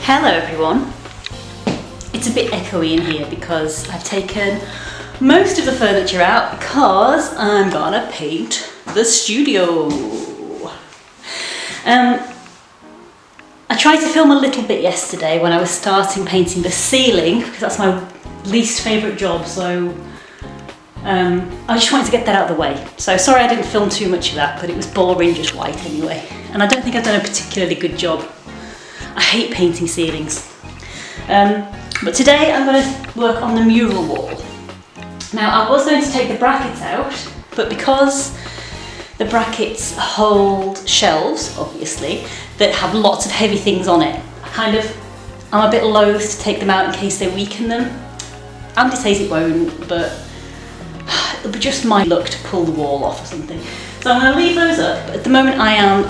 Hello everyone. It's a bit echoey in here because I've taken most of the furniture out because I'm gonna paint the studio. I tried to film a little bit yesterday when I was starting painting the ceiling because that's my least favourite job, so I just wanted to get that out of the way. So sorry I didn't film too much of that, but it was boring, just white anyway. And I don't think I've done a particularly good job. I hate painting ceilings. But today I'm going to work on the mural wall. Now I was going to take the brackets out, but because the brackets hold shelves, obviously, that have lots of heavy things on it, I'm a bit loath to take them out in case they weaken them. Andy says it won't, but it'll be just my luck to pull the wall off or something. So I'm going to leave those up, but at the moment I am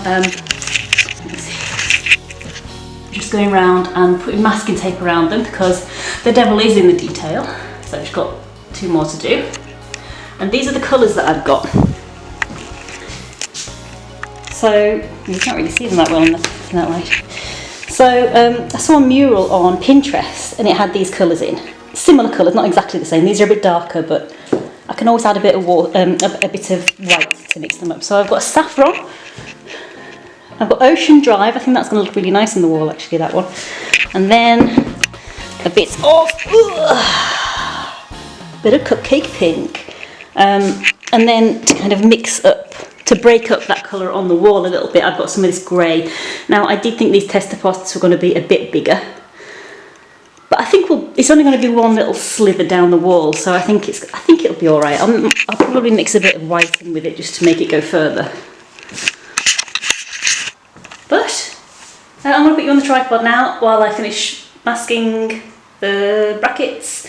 just going around and putting masking tape around them because the devil is in the detail. So I've just got 2 more to do. And these are the colours that I've got. So you can't really see them that well in that light. So I saw a mural on Pinterest and it had these colours in. Similar colours, not exactly the same. These are a bit darker, but I can always add a bit of a bit of white to mix them up. So I've got saffron. I've got Ocean Drive. I think that's going to look really nice on the wall, actually, that one. And then a bit of cupcake pink. And then to kind of mix up, to break up that colour on the wall a little bit, I've got some of this grey. Now, I did think these tester pots were going to be a bit bigger, but I think it's only going to be one little slither down the wall, so I think it'll be all right. I'll probably mix a bit of white in with it just to make it go further. But I'm going to put you on the tripod now while I finish masking the brackets.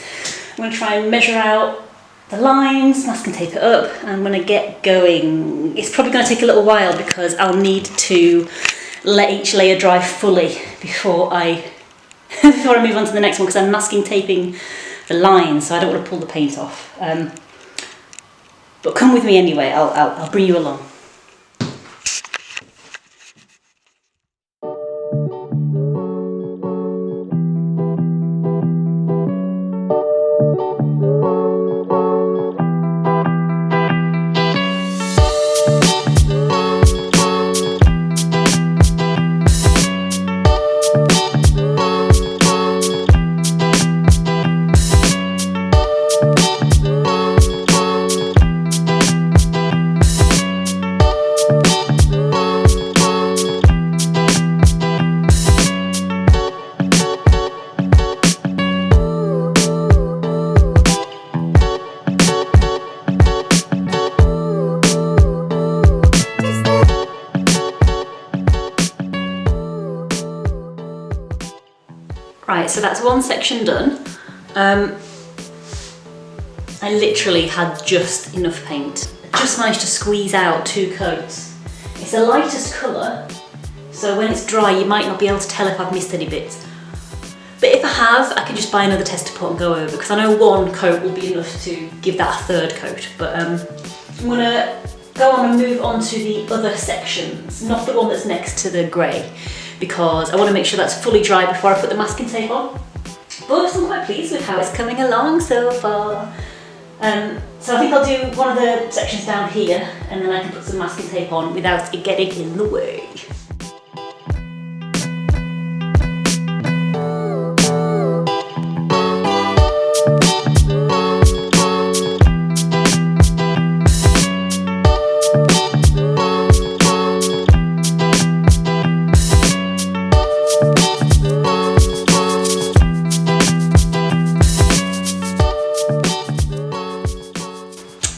I'm going to try and measure out the lines, mask and tape it up, and I'm going to get going. It's probably going to take a little while because I'll need to let each layer dry fully before I move on to the next one, because I'm masking taping the lines, so I don't want to pull the paint off. But come with me anyway, I'll bring you along. Right, so that's one section done. I literally had just enough paint. I just managed to squeeze out 2 coats. It's the lightest colour, so when it's dry you might not be able to tell if I've missed any bits. But if I have, I can just buy another tester pot and go over, because I know 1 coat will be enough to give that a 3rd coat. But I'm going to go on and move on to the other sections, not the one that's next to the grey, because I want to make sure that's fully dry before I put the masking tape on. But I'm quite pleased with how it's coming along so far. So I think I'll do one of the sections down here and then I can put some masking tape on without it getting in the way.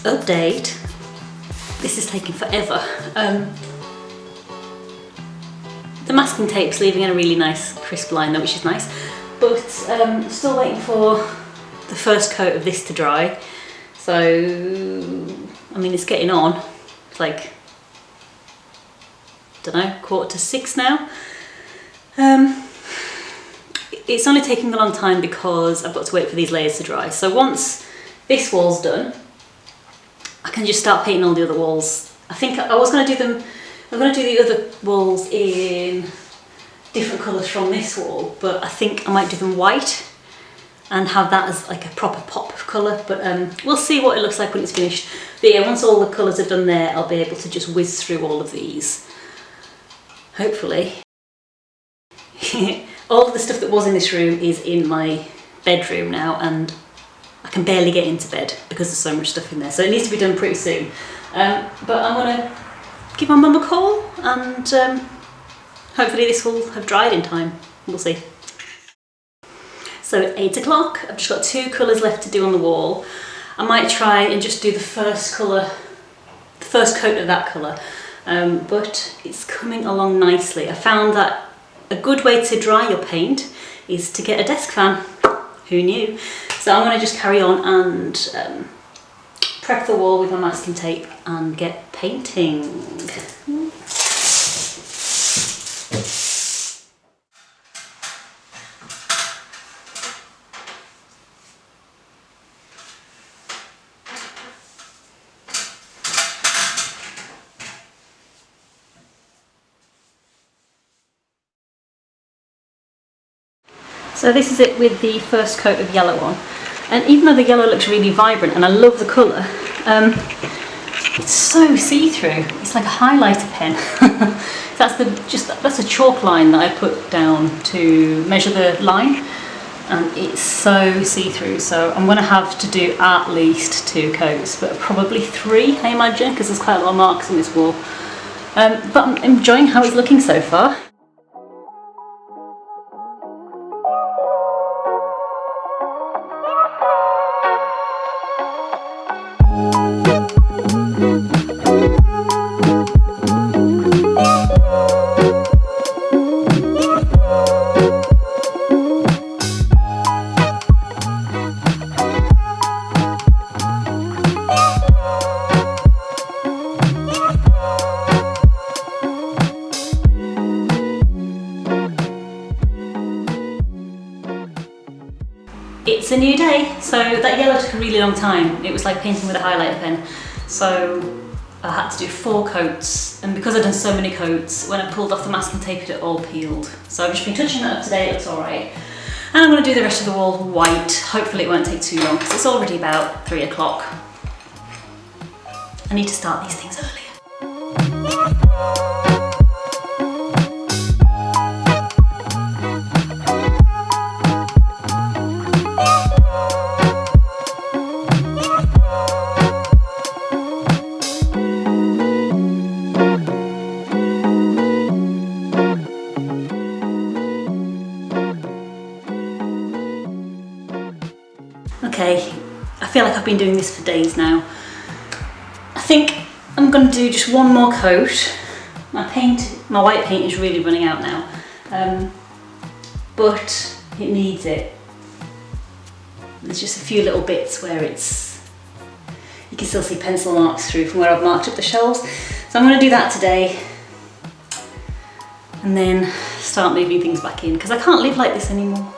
Update. This is taking forever. The masking tape's leaving in a really nice crisp line though, which is nice, but still waiting for the first coat of this to dry. So I mean, it's getting on. It's like, I don't know, 5:45 now. It's only taking a long time because I've got to wait for these layers to dry. So once this wall's done, I can just start painting all the other walls. I think I was going to do them, I'm going to do the other walls in different colours from this wall, but I think I might do them white and have that as like a proper pop of colour, but we'll see what it looks like when it's finished. But yeah, once all the colours are done there, I'll be able to just whiz through all of these, hopefully. All of the stuff that was in this room is in my bedroom now, and I can barely get into bed because there's so much stuff in there, so it needs to be done pretty soon. But I'm going to give my mum a call, and hopefully this will have dried in time. We'll see. So at 8 o'clock, I've just got 2 colours left to do on the wall. I might try and just do the first colour, the first coat of that colour, but it's coming along nicely. I found that a good way to dry your paint is to get a desk fan. Who knew? So I'm going to just carry on and prep the wall with my masking tape and get painting. So this is it with the first coat of yellow on, and even though the yellow looks really vibrant and I love the colour, it's so see-through. It's like a highlighter pen. That's a chalk line that I put down to measure the line, and it's so see-through. So I'm going to have to do at least 2 coats, but probably 3, I imagine, because there's quite a lot of marks on this wall. But I'm enjoying how it's looking so far. It's a new day, so that yellow took a really long time. It was like painting with a highlighter pen. So I had to do 4 coats, and because I'd done so many coats, when I pulled off the masking tape it all peeled. So I've just been touching that up today, it looks alright. And I'm going to do the rest of the wall white. Hopefully it won't take too long because it's already about 3 o'clock. I need to start these things earlier. Okay, I feel like I've been doing this for days now. I think I'm going to do just 1 more coat. My white paint is really running out now, but it needs it. There's just a few little bits where you can still see pencil marks through from where I've marked up the shelves. So I'm going to do that today and then start moving things back in because I can't live like this anymore.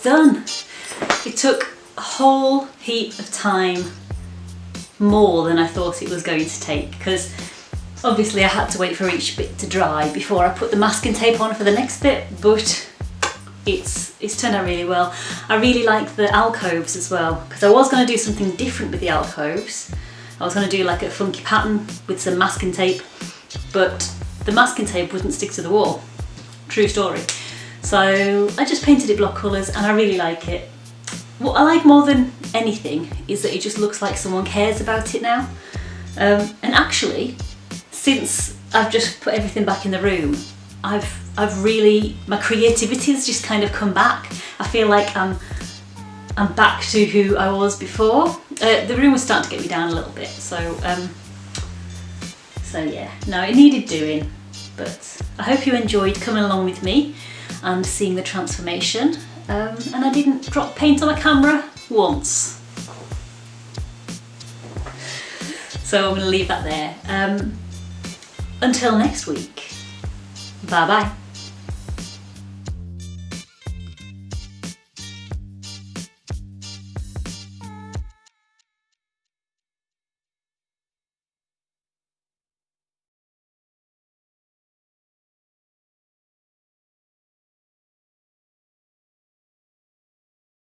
Done. It took a whole heap of time, more than I thought it was going to take, because Obviously I had to wait for each bit to dry before I put the masking tape on for the next bit, but it's turned out really well. I really like the alcoves as well, because I was going to do something different with the alcoves. I was going to do like a funky pattern with some masking tape, but the masking tape wouldn't stick to the wall. True story. So I just painted it block colours and I really like it. What I like more than anything is that it just looks like someone cares about it now. And actually, since I've just put everything back in the room, I've really, my creativity has just kind of come back. I feel like I'm back to who I was before. The room was starting to get me down a little bit, so yeah, no, it needed doing. But I hope you enjoyed coming along with me and seeing the transformation. And I didn't drop paint on my camera once. So I'm going to leave that there. Until next week, bye bye.